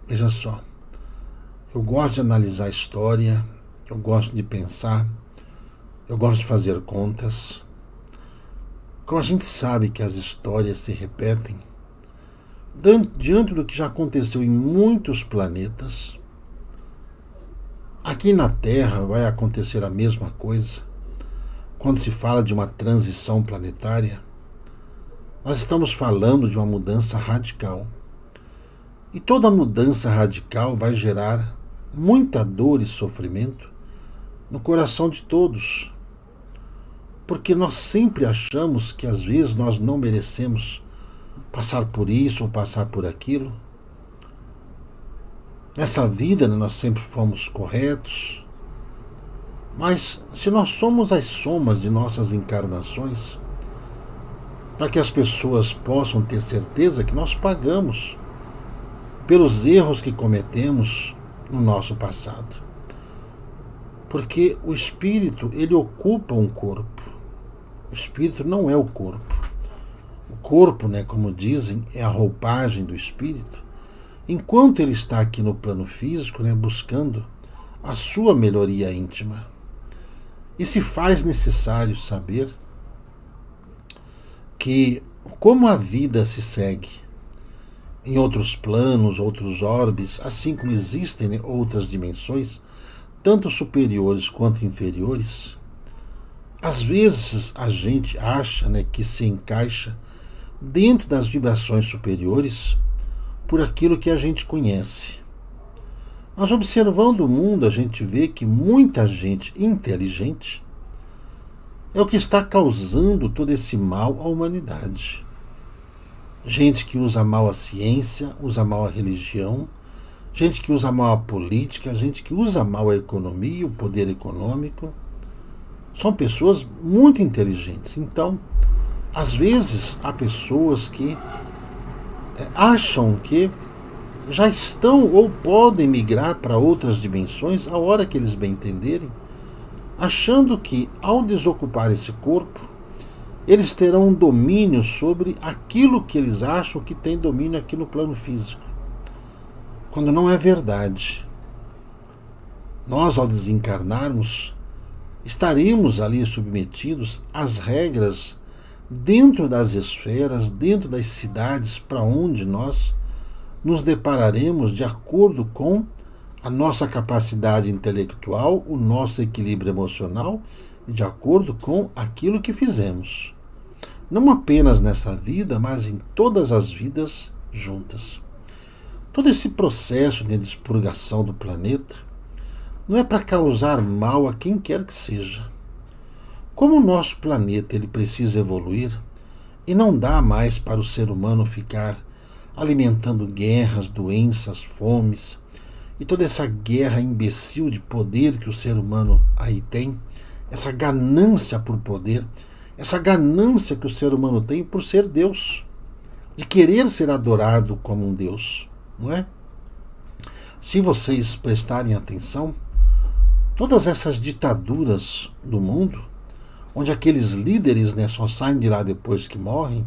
Veja só, eu gosto de analisar a história, eu gosto de pensar, eu gosto de fazer contas. Como a gente sabe que as histórias se repetem, diante do que já aconteceu em muitos planetas, aqui na Terra vai acontecer a mesma coisa. Quando se fala de uma transição planetária, nós estamos falando de uma mudança radical. E toda mudança radical vai gerar muita dor e sofrimento no coração de todos. Porque nós sempre achamos que às vezes nós não merecemos passar por isso ou passar por aquilo. Nessa vida, né, nós sempre fomos corretos. Mas se nós somos as somas de nossas encarnações, para que as pessoas possam ter certeza que nós pagamos pelos erros que cometemos no nosso passado. Porque o espírito, ele ocupa um corpo. O espírito não é o corpo. O corpo, né, como dizem, é a roupagem do espírito. Enquanto ele está aqui no plano físico, né, buscando a sua melhoria íntima. E se faz necessário saber que, como a vida se segue em outros planos, outros orbes, assim como existem, né, outras dimensões, tanto superiores quanto inferiores, às vezes a gente acha, né, que se encaixa dentro das vibrações superiores por aquilo que a gente conhece. Mas observando o mundo, a gente vê que muita gente inteligente é o que está causando todo esse mal à humanidade. Gente que usa mal a ciência, usa mal a religião, gente que usa mal a política, gente que usa mal a economia, o poder econômico. São pessoas muito inteligentes. Então, às vezes, há pessoas que acham que já estão ou podem migrar para outras dimensões a hora que eles bem entenderem, achando que, ao desocupar esse corpo, eles terão um domínio sobre aquilo que eles acham que tem domínio aqui no plano físico. Quando não é verdade. Nós, ao desencarnarmos, estaremos ali submetidos às regras dentro das esferas, dentro das cidades para onde nós nos depararemos de acordo com a nossa capacidade intelectual, o nosso equilíbrio emocional e de acordo com aquilo que fizemos. Não apenas nessa vida, mas em todas as vidas juntas. Todo esse processo de expurgação do planeta não é para causar mal a quem quer que seja. Como o nosso planeta ele precisa evoluir e não dá mais para o ser humano ficar alimentando guerras, doenças, fomes e toda essa guerra imbecil de poder que o ser humano aí tem, essa ganância por poder, essa ganância que o ser humano tem por ser Deus, de querer ser adorado como um Deus, não é? Se vocês prestarem atenção, todas essas ditaduras do mundo, onde aqueles líderes, né, só saem de lá depois que morrem,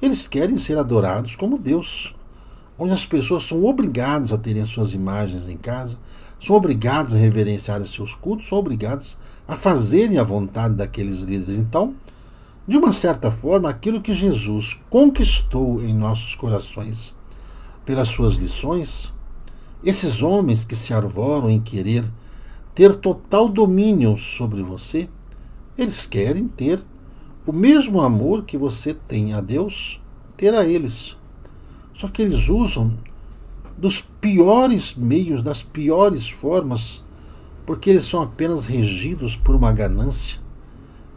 eles querem ser adorados como Deus, onde as pessoas são obrigadas a terem suas imagens em casa, são obrigadas a reverenciar seus cultos, são obrigadas a fazerem a vontade daqueles líderes. Então, de uma certa forma, aquilo que Jesus conquistou em nossos corações pelas suas lições, esses homens que se arvoram em querer ter total domínio sobre você, eles querem ter o mesmo amor que você tem a Deus, ter a eles. Só que eles usam dos piores meios, das piores formas, porque eles são apenas regidos por uma ganância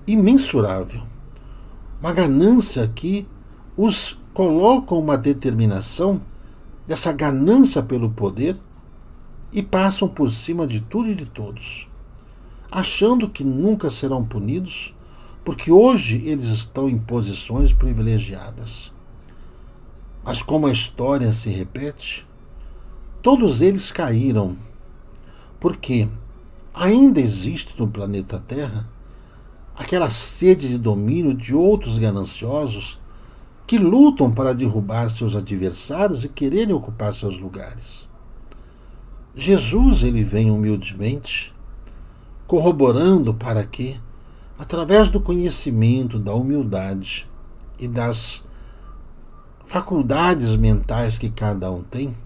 imensurável. Uma ganância que os coloca uma determinação dessa ganância pelo poder e passam por cima de tudo e de todos, achando que nunca serão punidos, porque hoje eles estão em posições privilegiadas. Mas como a história se repete, todos eles caíram, porque ainda existe no planeta Terra aquela sede de domínio de outros gananciosos que lutam para derrubar seus adversários e quererem ocupar seus lugares. Jesus, ele vem humildemente, corroborando para que, através do conhecimento, da humildade e das faculdades mentais que cada um tem,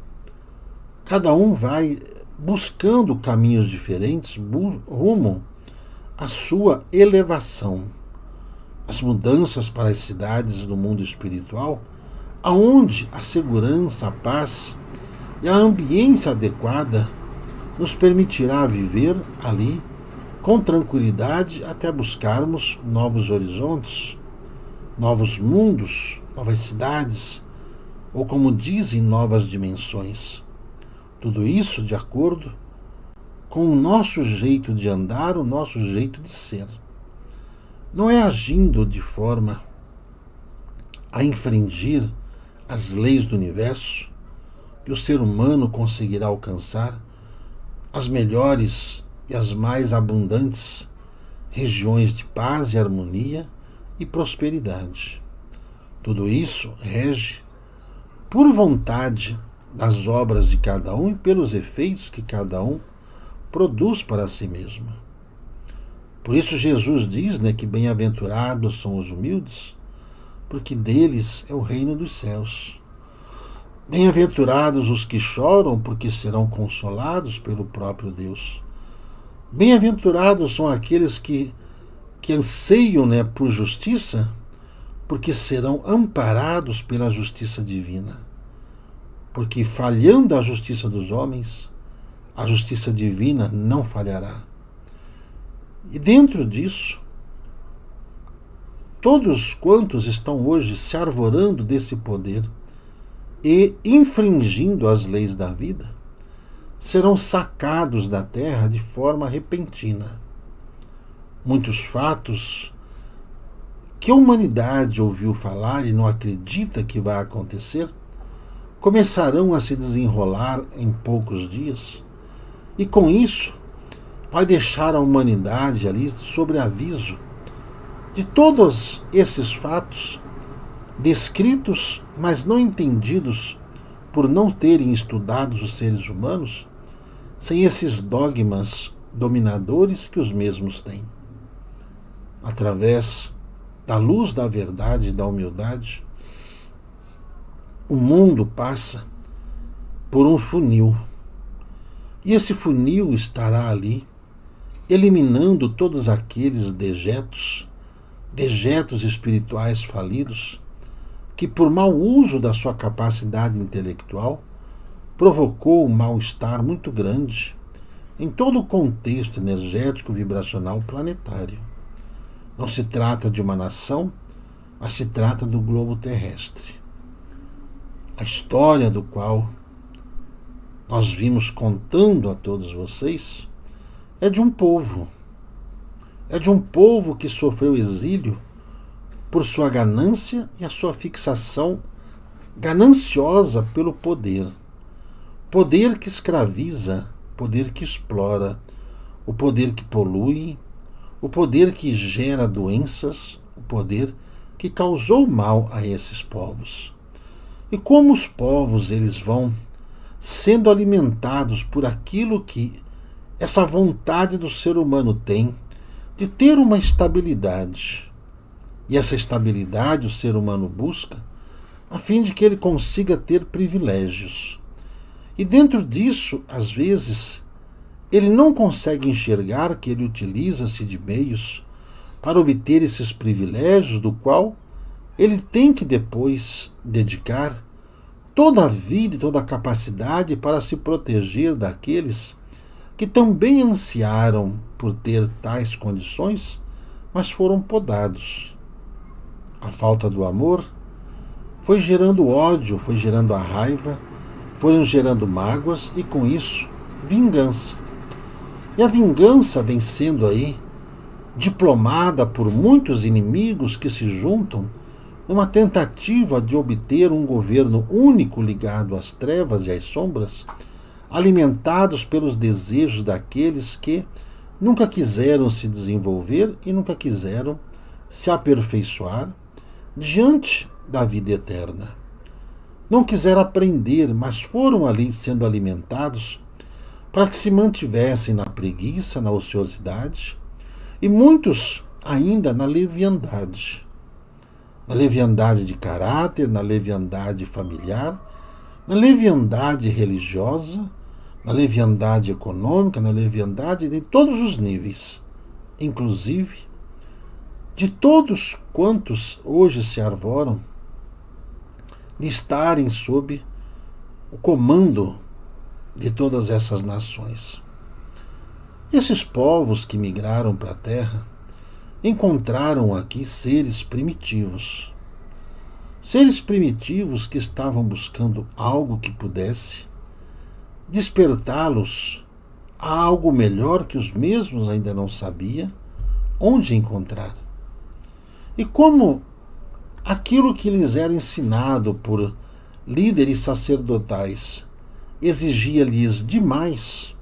cada um vai buscando caminhos diferentes rumo à sua elevação, as mudanças para as cidades do mundo espiritual, aonde a segurança, a paz e a ambiência adequada nos permitirá viver ali com tranquilidade até buscarmos novos horizontes, novos mundos, novas cidades, ou como dizem, novas dimensões. Tudo isso de acordo com o nosso jeito de andar, o nosso jeito de ser. Não é agindo de forma a infringir as leis do universo que o ser humano conseguirá alcançar as melhores e as mais abundantes regiões de paz e harmonia e prosperidade. Tudo isso rege por vontade das obras de cada um e pelos efeitos que cada um produz para si mesmo. Por isso Jesus diz, que bem-aventurados são os humildes, porque deles é o reino dos céus. Bem-aventurados os que choram, porque serão consolados pelo próprio Deus. Bem-aventurados são aqueles que anseiam por justiça, porque serão amparados pela justiça divina. Porque falhando a justiça dos homens, a justiça divina não falhará. E dentro disso, todos quantos estão hoje se arvorando desse poder e infringindo as leis da vida, serão sacados da terra de forma repentina. Muitos fatos que a humanidade ouviu falar e não acredita que vai acontecer, começarão a se desenrolar em poucos dias, e com isso vai deixar a humanidade ali sobre aviso de todos esses fatos descritos, mas não entendidos por não terem estudado os seres humanos, sem esses dogmas dominadores que os mesmos têm. Através da luz da verdade e da humildade, o mundo passa por um funil. E esse funil estará ali, eliminando todos aqueles dejetos espirituais falidos, que por mau uso da sua capacidade intelectual, provocou um mal-estar muito grande em todo o contexto energético vibracional planetário. Não se trata de uma nação, mas se trata do globo terrestre. A história do qual nós vimos contando a todos vocês é de um povo. É de um povo que sofreu exílio por sua ganância e a sua fixação gananciosa pelo poder. Poder que escraviza, poder que explora, o poder que polui, o poder que gera doenças, o poder que causou mal a esses povos. E como os povos eles vão sendo alimentados por aquilo que essa vontade do ser humano tem de ter uma estabilidade. E essa estabilidade o ser humano busca a fim de que ele consiga ter privilégios. E dentro disso, às vezes, ele não consegue enxergar que ele utiliza-se de meios para obter esses privilégios, do qual ele tem que depois dedicar toda a vida e toda a capacidade para se proteger daqueles que também ansiaram por ter tais condições, mas foram podados. A falta do amor foi gerando ódio, foi gerando a raiva, foram gerando mágoas e, com isso, vingança. E a vingança vem sendo aí diplomada por muitos inimigos que se juntam numa tentativa de obter um governo único ligado às trevas e às sombras, alimentados pelos desejos daqueles que nunca quiseram se desenvolver e nunca quiseram se aperfeiçoar diante da vida eterna. Não quiseram aprender, mas foram ali sendo alimentados para que se mantivessem na preguiça, na ociosidade, e muitos ainda na leviandade. Na leviandade de caráter, na leviandade familiar, na leviandade religiosa, na leviandade econômica, na leviandade de todos os níveis, inclusive de todos quantos hoje se arvoram de estarem sob o comando de todas essas nações. Esses povos que migraram para a Terra encontraram aqui seres primitivos. Seres primitivos que estavam buscando algo que pudesse despertá-los a algo melhor que os mesmos ainda não sabiam onde encontrar. E como aquilo que lhes era ensinado por líderes sacerdotais exigia-lhes demais,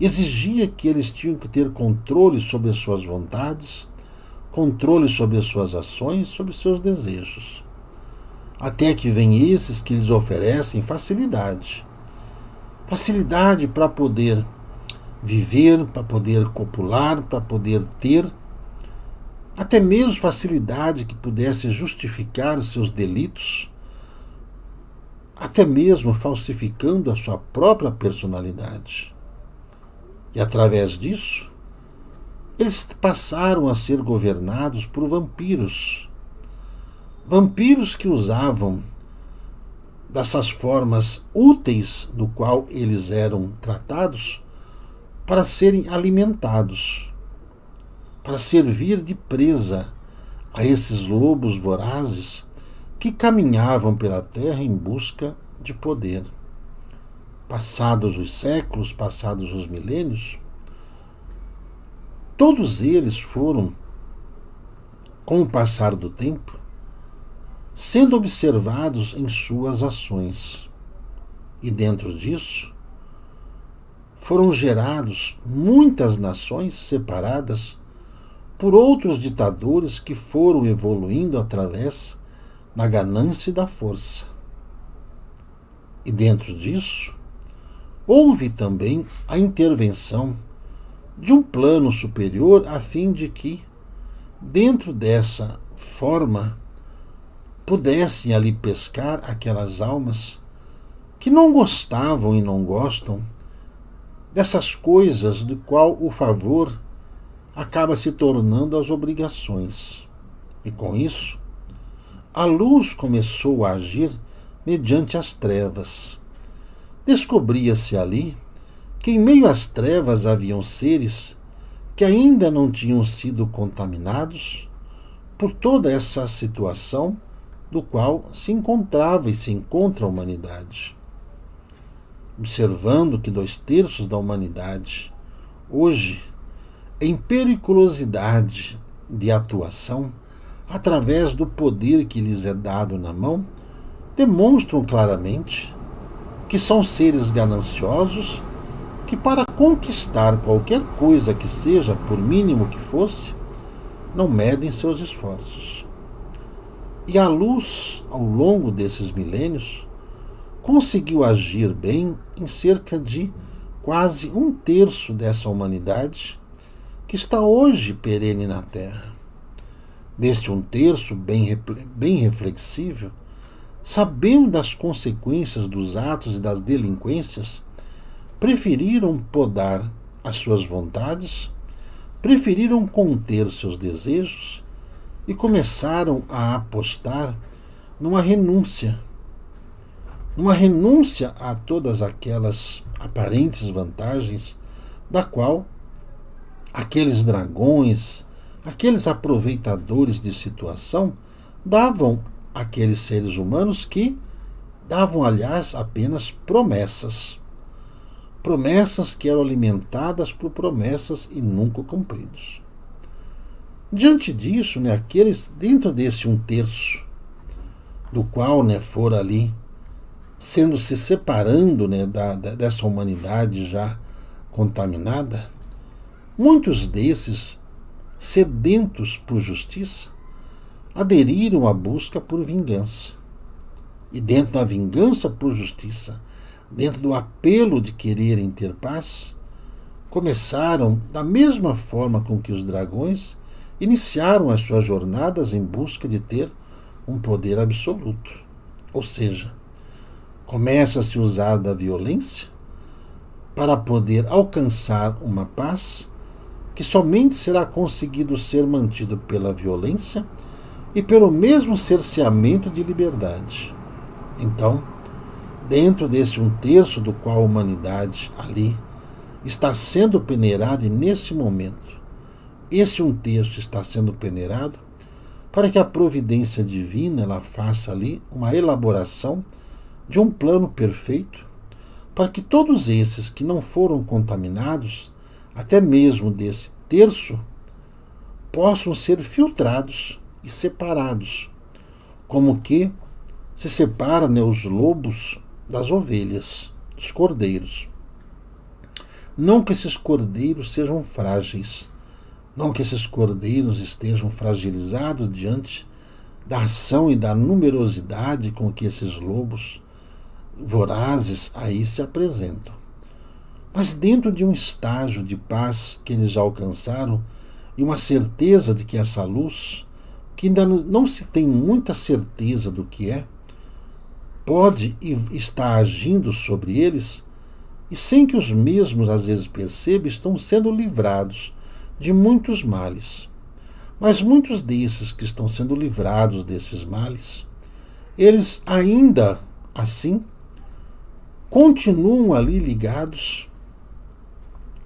exigia que eles tinham que ter controle sobre as suas vontades, controle sobre as suas ações, sobre os seus desejos. Até que vem esses que lhes oferecem facilidade. Facilidade para poder viver, para poder copular, para poder ter, até mesmo facilidade que pudesse justificar seus delitos, até mesmo falsificando a sua própria personalidade. E através disso, eles passaram a ser governados por vampiros. Vampiros que usavam dessas formas úteis do qual eles eram tratados para serem alimentados, para servir de presa a esses lobos vorazes que caminhavam pela terra em busca de poder. Passados os séculos, passados os milênios, todos eles foram, com o passar do tempo, sendo observados em suas ações. E dentro disso, foram gerados muitas nações separadas por outros ditadores que foram evoluindo através da ganância e da força. E dentro disso, houve também a intervenção de um plano superior a fim de que, dentro dessa forma, pudessem ali pescar aquelas almas que não gostavam e não gostam dessas coisas do qual o favor acaba se tornando as obrigações. E com isso, a luz começou a agir mediante as trevas. Descobria-se ali que em meio às trevas haviam seres que ainda não tinham sido contaminados por toda essa situação do qual se encontrava e se encontra a humanidade. Observando que 2/3 da humanidade, hoje, em periculosidade de atuação, através do poder que lhes é dado na mão, demonstram claramente que são seres gananciosos que, para conquistar qualquer coisa que seja, por mínimo que fosse, não medem seus esforços. E a luz, ao longo desses milênios, conseguiu agir bem em cerca de quase 1/3 dessa humanidade que está hoje perene na Terra. Deste 1/3 bem reflexível, sabendo das consequências dos atos e das delinquências, preferiram podar as suas vontades, preferiram conter seus desejos e começaram a apostar numa renúncia a todas aquelas aparentes vantagens da qual aqueles dragões, aqueles aproveitadores de situação davam àqueles seres humanos que davam, aliás, apenas promessas. Promessas que eram alimentadas por promessas e nunca cumpridas. Diante disso, aqueles dentro desse 1/3, do qual foram ali se separando dessa humanidade já contaminada, muitos desses, sedentos por justiça, aderiram à busca por vingança. E dentro da vingança por justiça, dentro do apelo de quererem ter paz, começaram da mesma forma com que os dragões iniciaram as suas jornadas em busca de ter um poder absoluto. Ou seja, começa a se usar da violência para poder alcançar uma paz que somente será conseguido ser mantido pela violência e pelo mesmo cerceamento de liberdade. Então, dentro desse 1/3 do qual a humanidade ali está sendo peneirada, e nesse momento, esse 1/3 está sendo peneirado para que a providência divina ela faça ali uma elaboração de um plano perfeito para que todos esses que não foram contaminados, até mesmo desse 1/3, possam ser filtrados e separados, como que se separa, os lobos das ovelhas, dos cordeiros. Não que esses cordeiros sejam frágeis, não que esses cordeiros estejam fragilizados diante da ação e da numerosidade com que esses lobos vorazes aí se apresentam. Mas dentro de um estágio de paz que eles já alcançaram e uma certeza de que essa luz, que ainda não se tem muita certeza do que é, pode estar agindo sobre eles e sem que os mesmos às vezes percebam, estão sendo livrados de muitos males. Mas muitos desses que estão sendo livrados desses males, eles ainda assim continuam ali ligados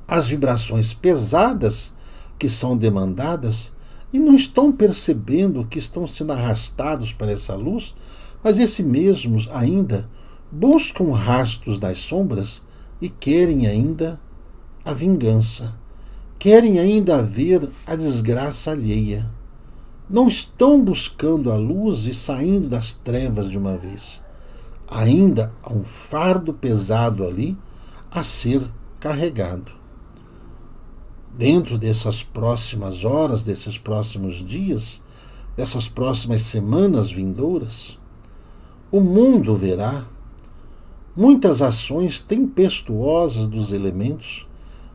às vibrações pesadas que são demandadas e não estão percebendo que estão sendo arrastados para essa luz, mas esses mesmos ainda buscam rastros das sombras e querem ainda a vingança, querem ainda ver a desgraça alheia. Não estão buscando a luz e saindo das trevas de uma vez. Ainda há um fardo pesado ali a ser carregado. Dentro dessas próximas horas, desses próximos dias, dessas próximas semanas vindouras, o mundo verá muitas ações tempestuosas dos elementos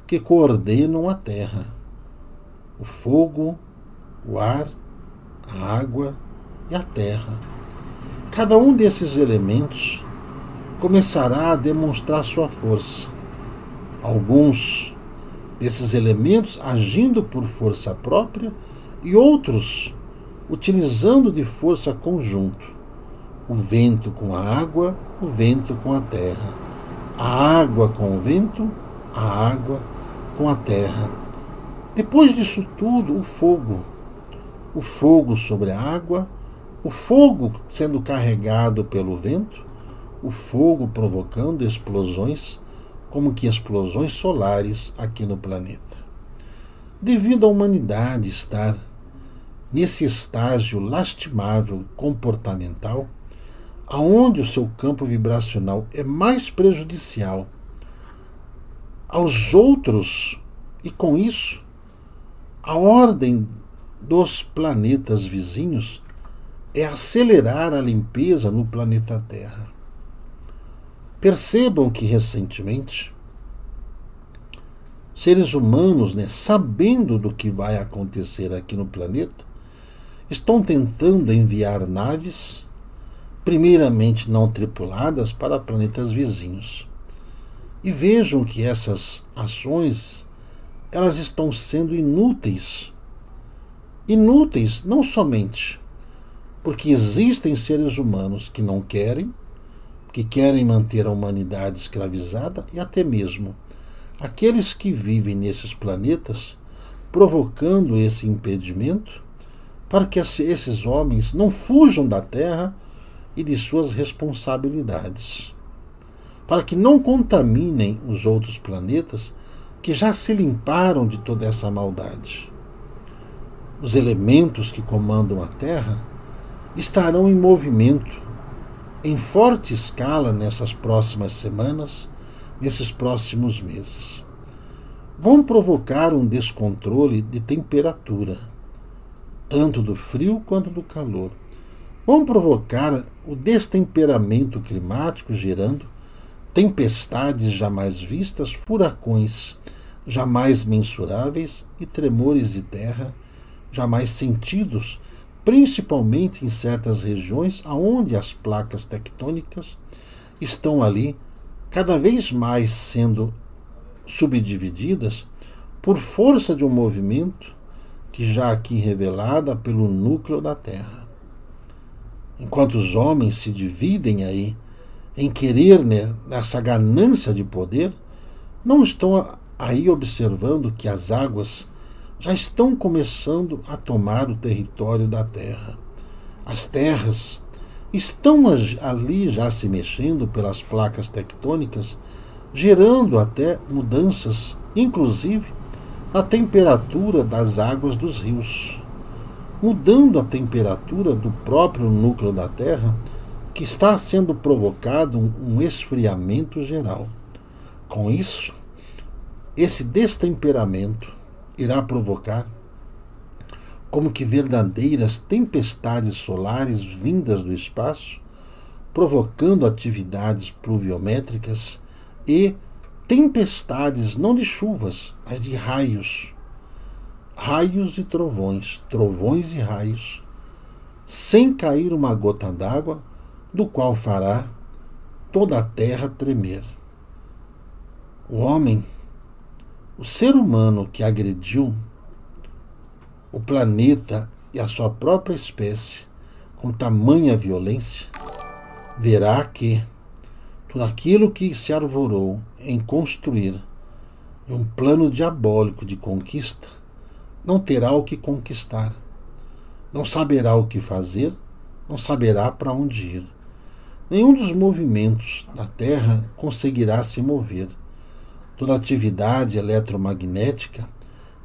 que coordenam a terra: o fogo, o ar, a água e a terra. Cada um desses elementos começará a demonstrar sua força. Alguns desses elementos agindo por força própria e outros utilizando de força conjunto. O vento com a água, o vento com a terra. A água com o vento, a água com a terra. Depois disso tudo, o fogo. O fogo sobre a água, o fogo sendo carregado pelo vento, o fogo provocando explosões, como que explosões solares aqui no planeta. Devido à humanidade estar nesse estágio lastimável comportamental, aonde o seu campo vibracional é mais prejudicial aos outros, e com isso a ordem dos planetas vizinhos é acelerar a limpeza no planeta Terra. Percebam que recentemente seres humanos, sabendo do que vai acontecer aqui no planeta, estão tentando enviar naves, primeiramente não tripuladas, para planetas vizinhos. E vejam que essas ações, elas estão sendo inúteis. Inúteis não somente porque existem seres humanos que não querem, que querem manter a humanidade escravizada, e até mesmo aqueles que vivem nesses planetas, provocando esse impedimento para que esses homens não fujam da Terra e de suas responsabilidades, para que não contaminem os outros planetas que já se limparam de toda essa maldade. Os elementos que comandam a Terra estarão em movimento, em forte escala nessas próximas semanas, nesses próximos meses. Vão provocar um descontrole de temperatura. tanto do frio quanto do calor, vão provocar o destemperamento climático, gerando tempestades jamais vistas, furacões jamais mensuráveis e tremores de terra jamais sentidos, principalmente em certas regiões onde as placas tectônicas estão ali cada vez mais sendo subdivididas por força de um movimento que já aqui revelada pelo núcleo da Terra. Enquanto os homens se dividem aí em querer, nessa ganância de poder, não estão aí observando que as águas já estão começando a tomar o território da Terra. As terras estão ali já se mexendo pelas placas tectônicas, gerando até mudanças, inclusive na temperatura das águas dos rios, mudando a temperatura do próprio núcleo da Terra, que está sendo provocado um esfriamento geral. Com isso, esse destemperamento irá provocar como que verdadeiras tempestades solares vindas do espaço, provocando atividades pluviométricas e tempestades não de chuvas, mas de raios. Raios e trovões, trovões e raios, sem cair uma gota d'água, do qual fará toda a terra tremer. O homem, o ser humano que agrediu o planeta e a sua própria espécie com tamanha violência, verá que tudo aquilo que se arvorou em construir um plano diabólico de conquista não terá o que conquistar, não saberá o que fazer, não saberá para onde ir. Nenhum dos movimentos da Terra conseguirá se mover. Toda atividade eletromagnética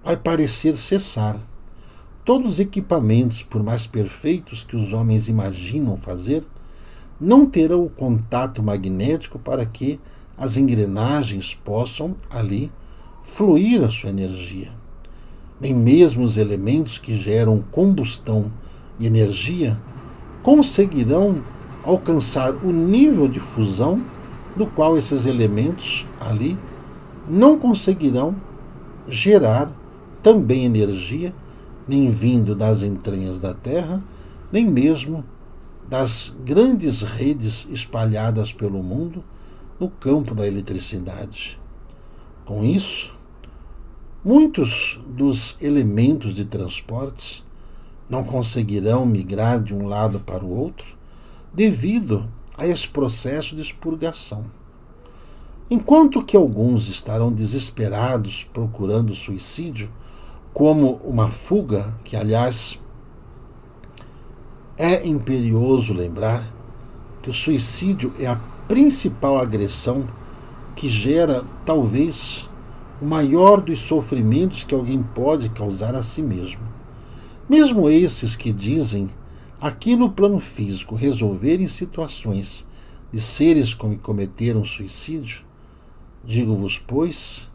vai parecer cessar. Todos os equipamentos, por mais perfeitos que os homens imaginam fazer, não terão o contato magnético para que as engrenagens possam ali fluir a sua energia. Nem mesmo os elementos que geram combustão e energia conseguirão alcançar o nível de fusão do qual esses elementos ali não conseguirão gerar também energia, nem vindo das entranhas da Terra, nem mesmo das grandes redes espalhadas pelo mundo no campo da eletricidade. Com isso, muitos dos elementos de transportes não conseguirão migrar de um lado para o outro devido a esse processo de expurgação. Enquanto que alguns estarão desesperados procurando suicídio como uma fuga, que aliás é imperioso lembrar que o suicídio é a principal agressão que gera talvez o maior dos sofrimentos que alguém pode causar a si mesmo. Mesmo esses que dizem aqui no plano físico resolverem situações de seres que cometeram suicídio, digo-vos, pois,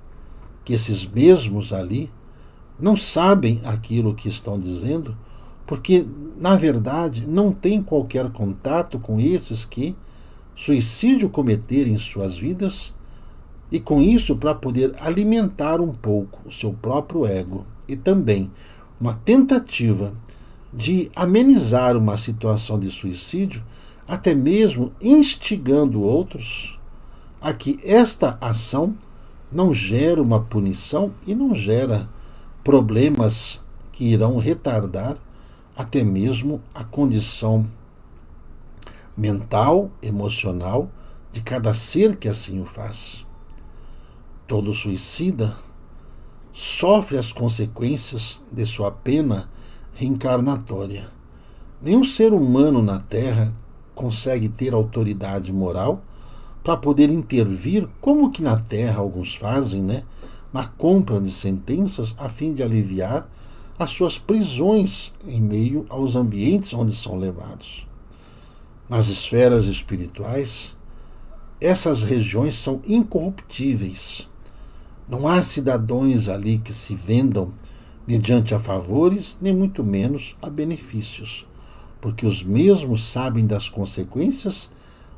que esses mesmos ali não sabem aquilo que estão dizendo, porque, na verdade, não têm qualquer contato com esses que suicídio cometerem em suas vidas, e com isso para poder alimentar um pouco o seu próprio ego e também uma tentativa de amenizar uma situação de suicídio, até mesmo instigando outros a que esta ação não gera uma punição e não gera problemas que irão retardar até mesmo a condição mental, emocional de cada ser que assim o faz. Todo suicida sofre as consequências de sua pena reencarnatória. Nenhum ser humano na Terra consegue ter autoridade moral para poder intervir, como que na Terra alguns fazem, na compra de sentenças a fim de aliviar as suas prisões em meio aos ambientes onde são levados. Nas esferas espirituais, essas regiões são incorruptíveis. Não há cidadãos ali que se vendam mediante a favores, nem muito menos a benefícios, porque os mesmos sabem das consequências,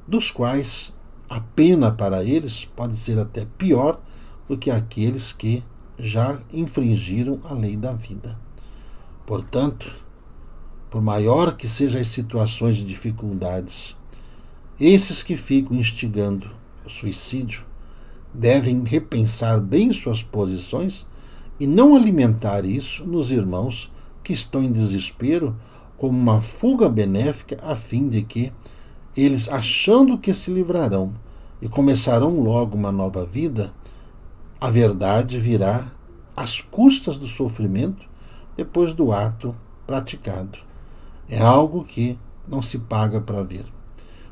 dos quais a pena para eles pode ser até pior do que aqueles que já infringiram a lei da vida. Portanto, por maior que sejam as situações de dificuldades, esses que ficam instigando o suicídio devem repensar bem suas posições e não alimentar isso nos irmãos que estão em desespero como uma fuga benéfica, a fim de que eles, achando que se livrarão e começarão logo uma nova vida, a verdade virá às custas do sofrimento depois do ato praticado. É algo que não se paga para ver.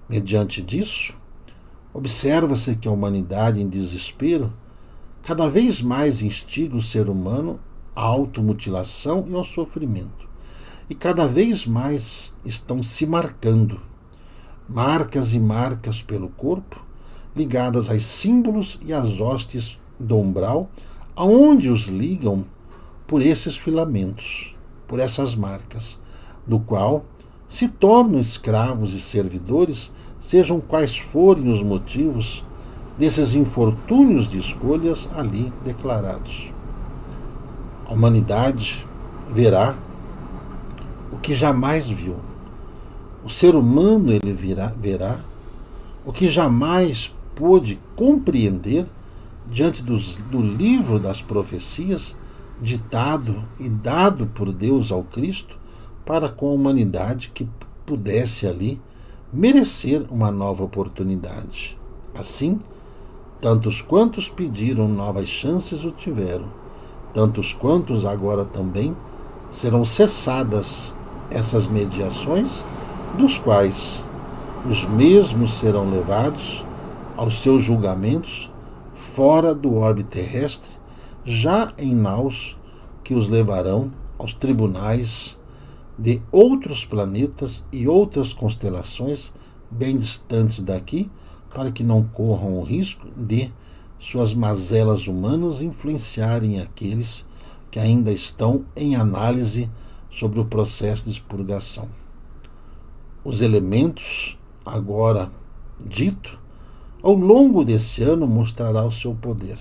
Mediante disso, observa-se que a humanidade em desespero cada vez mais instiga o ser humano à automutilação e ao sofrimento. E cada vez mais estão se marcando, marcas e marcas pelo corpo, ligadas aos símbolos e às hostes do umbral, aonde os ligam por esses filamentos, por essas marcas, do qual se tornam escravos e servidores, sejam quais forem os motivos desses infortúnios de escolhas ali declarados. A humanidade verá o que jamais viu. O ser humano ele verá o que jamais pôde compreender diante do livro das profecias ditado e dado por Deus ao Cristo para com a humanidade que pudesse ali merecer uma nova oportunidade. Assim, tantos quantos pediram novas chances o tiveram, tantos quantos agora também serão cessadas essas mediações, dos quais os mesmos serão levados aos seus julgamentos fora do orbe terrestre, já em naus que os levarão aos tribunais de outros planetas e outras constelações bem distantes daqui, para que não corram o risco de suas mazelas humanas influenciarem aqueles que ainda estão em análise sobre o processo de expurgação. Os elementos, agora dito, ao longo desse ano mostrará o seu poder.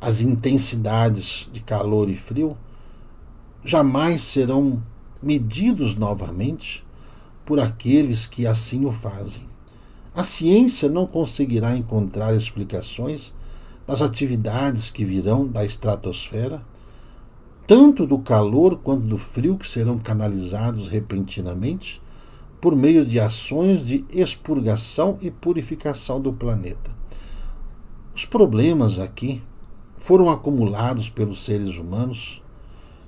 As intensidades de calor e frio jamais serão medidos novamente por aqueles que assim o fazem. A ciência não conseguirá encontrar explicações das atividades que virão da estratosfera, tanto do calor quanto do frio, que serão canalizados repentinamente por meio de ações de expurgação e purificação do planeta. Os problemas aqui foram acumulados pelos seres humanos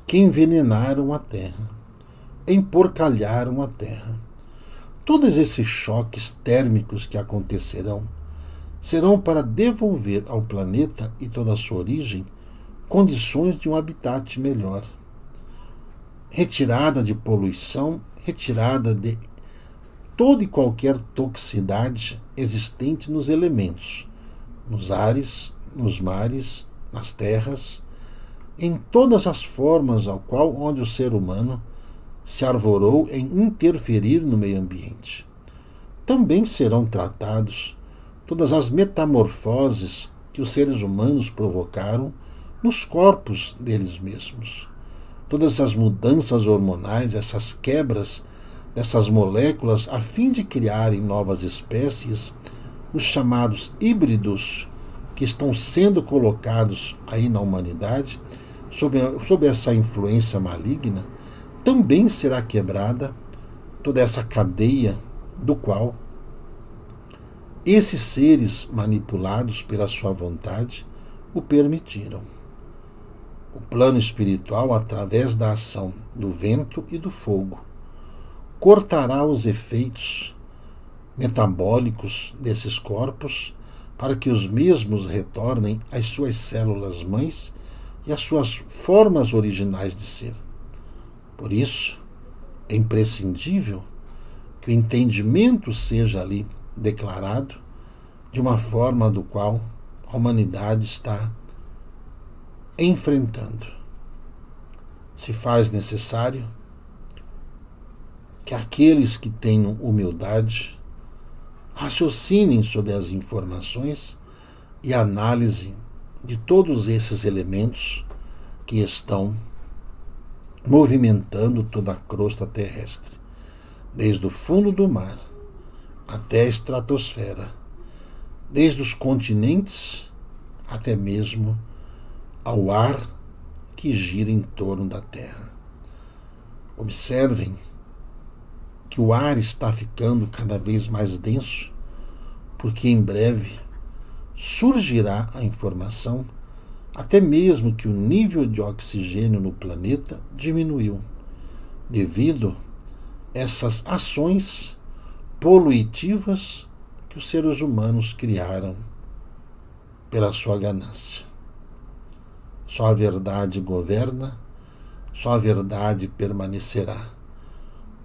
que envenenaram a Terra, emporcalharam a Terra. Todos esses choques térmicos que acontecerão serão para devolver ao planeta e toda a sua origem condições de um habitat melhor. Retirada de poluição, retirada de toda e qualquer toxicidade existente nos elementos, nos ares, nos mares, nas terras, em todas as formas ao qual onde o ser humano se arvorou em interferir no meio ambiente. Também serão tratados todas as metamorfoses que os seres humanos provocaram nos corpos deles mesmos. Todas as mudanças hormonais, essas quebras dessas moléculas a fim de criarem novas espécies, os chamados híbridos que estão sendo colocados aí na humanidade, sob essa influência maligna, também será quebrada toda essa cadeia do qual esses seres manipulados pela sua vontade o permitiram. O plano espiritual, através da ação do vento e do fogo, cortará os efeitos metabólicos desses corpos para que os mesmos retornem às suas células mães e às suas formas originais de ser. Por isso, é imprescindível que o entendimento seja ali declarado de uma forma do qual a humanidade está enfrentando. se faz necessário que aqueles que tenham humildade raciocinem sobre as informações e análise de todos esses elementos que estão movimentando toda a crosta terrestre, desde o fundo do mar até a estratosfera, desde os continentes até mesmo ao ar que gira em torno da Terra. Observem que o ar está ficando cada vez mais denso, porque em breve surgirá a informação até mesmo que o nível de oxigênio no planeta diminuiu, devido a essas ações poluitivas que os seres humanos criaram pela sua ganância. Só a verdade governa, só a verdade permanecerá.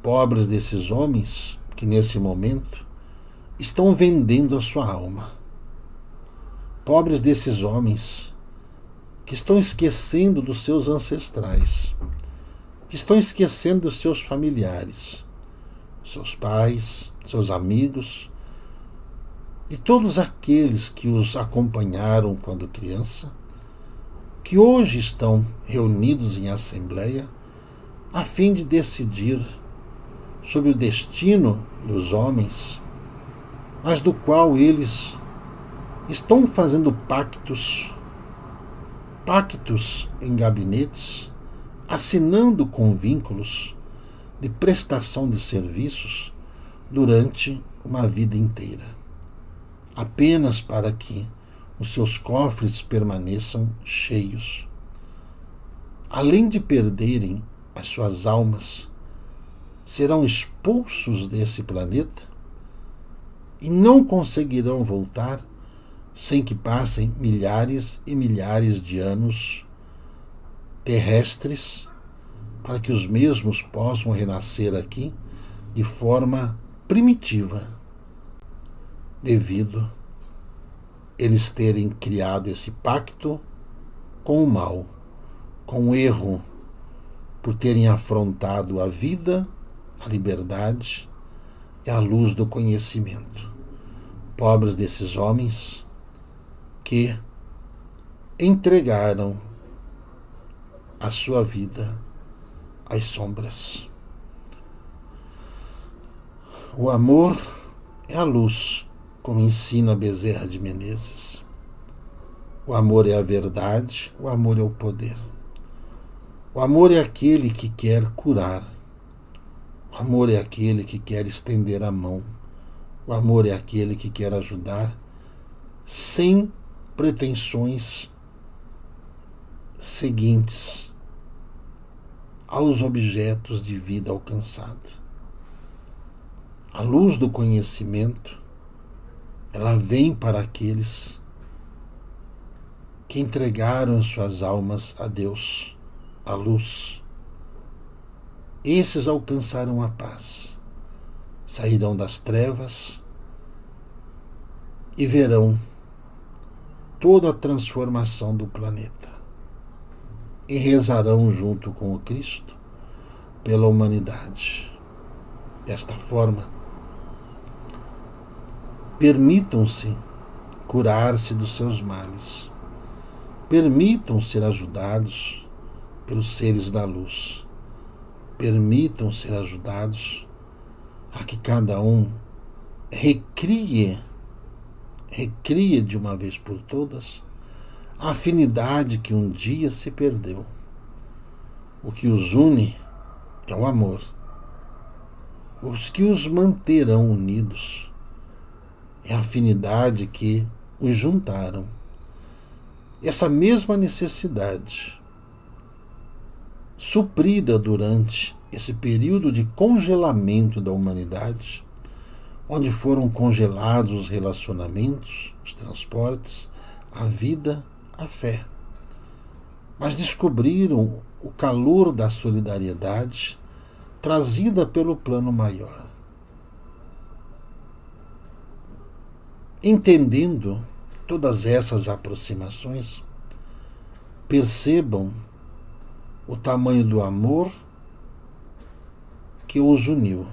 Pobres desses homens que nesse momento estão vendendo a sua alma. Pobres desses homens que estão esquecendo dos seus ancestrais, que estão esquecendo dos seus familiares, seus pais, seus amigos, e todos aqueles que os acompanharam quando criança, que hoje estão reunidos em assembleia a fim de decidir sobre o destino dos homens, mas do qual eles estão fazendo pactos em gabinetes, assinando com vínculos de prestação de serviços durante uma vida inteira, apenas para que os seus cofres permaneçam cheios. Além de perderem as suas almas, serão expulsos desse planeta e não conseguirão voltar sem que passem milhares e milhares de anos terrestres para que os mesmos possam renascer aqui de forma primitiva, devido eles terem criado esse pacto com o mal, com o erro, por terem afrontado a vida, a liberdade e a luz do conhecimento. Pobres desses homens que entregaram a sua vida às sombras. O amor é a luz, como ensina Bezerra de Menezes. O amor é a verdade, o amor é o poder. O amor é aquele que quer curar. O amor é aquele que quer estender a mão. O amor é aquele que quer ajudar sem pretensões seguintes aos objetos de vida alcançados. A luz do conhecimento, ela vem para aqueles que entregaram suas almas a Deus, a luz. Esses alcançarão a paz, sairão das trevas e verão toda a transformação do planeta e rezarão junto com o Cristo pela humanidade. Desta forma, permitam-se curar-se dos seus males, permitam ser ajudados pelos seres da luz, permitam ser ajudados a que cada um recrie de uma vez por todas a afinidade que um dia se perdeu. O que os une é o amor. Os que os manterão unidos é a afinidade que os juntaram. Essa mesma necessidade, suprida durante esse período de congelamento da humanidade, onde foram congelados os relacionamentos, os transportes, a vida, a fé. Mas descobriram o calor da solidariedade trazida pelo plano maior. Entendendo todas essas aproximações, percebam o tamanho do amor que os uniu.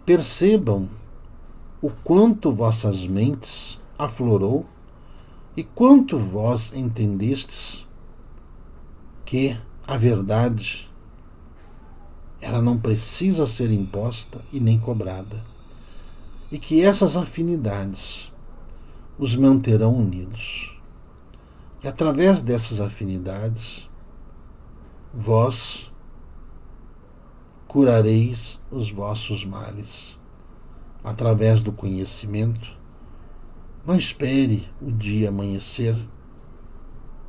Percebam o quanto vossas mentes aflorou e quanto vós entendestes que a verdade ela não precisa ser imposta e nem cobrada, e que essas afinidades os manterão unidos. E através dessas afinidades, vós curareis os vossos males. Através do conhecimento, não espere o dia amanhecer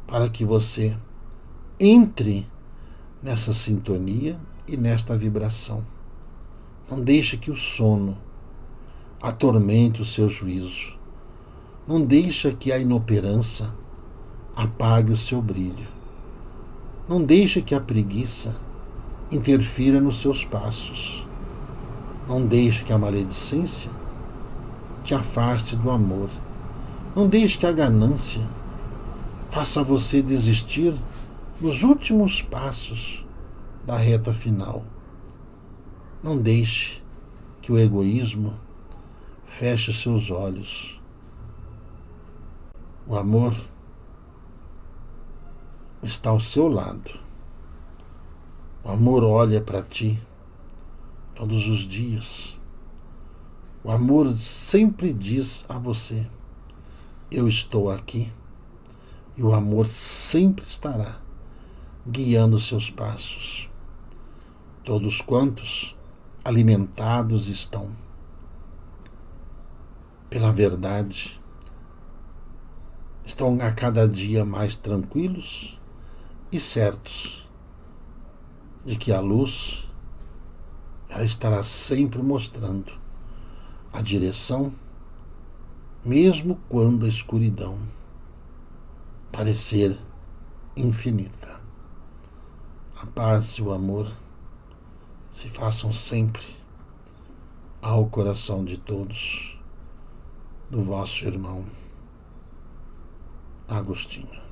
para que você entre nessa sintonia e nesta vibração. Não deixe que o sono atormente o seu juízo. Não deixe que a inoperância apague o seu brilho. Não deixe que a preguiça interfira nos seus passos. Não deixe que a maledicência te afaste do amor. Não deixe que a ganância faça você desistir nos últimos passos da reta final. Não deixe que o egoísmo feche seus olhos. O amor está ao seu lado. O amor olha para ti todos os dias. O amor sempre diz a você: eu estou aqui. E o amor sempre estará guiando seus passos. Todos quantos alimentados estão pela verdade estão a cada dia mais tranquilos e certos de que a luz ela estará sempre mostrando a direção, mesmo quando a escuridão parecer infinita. A paz e o amor se façam sempre ao coração de todos, do vosso irmão Agostinho.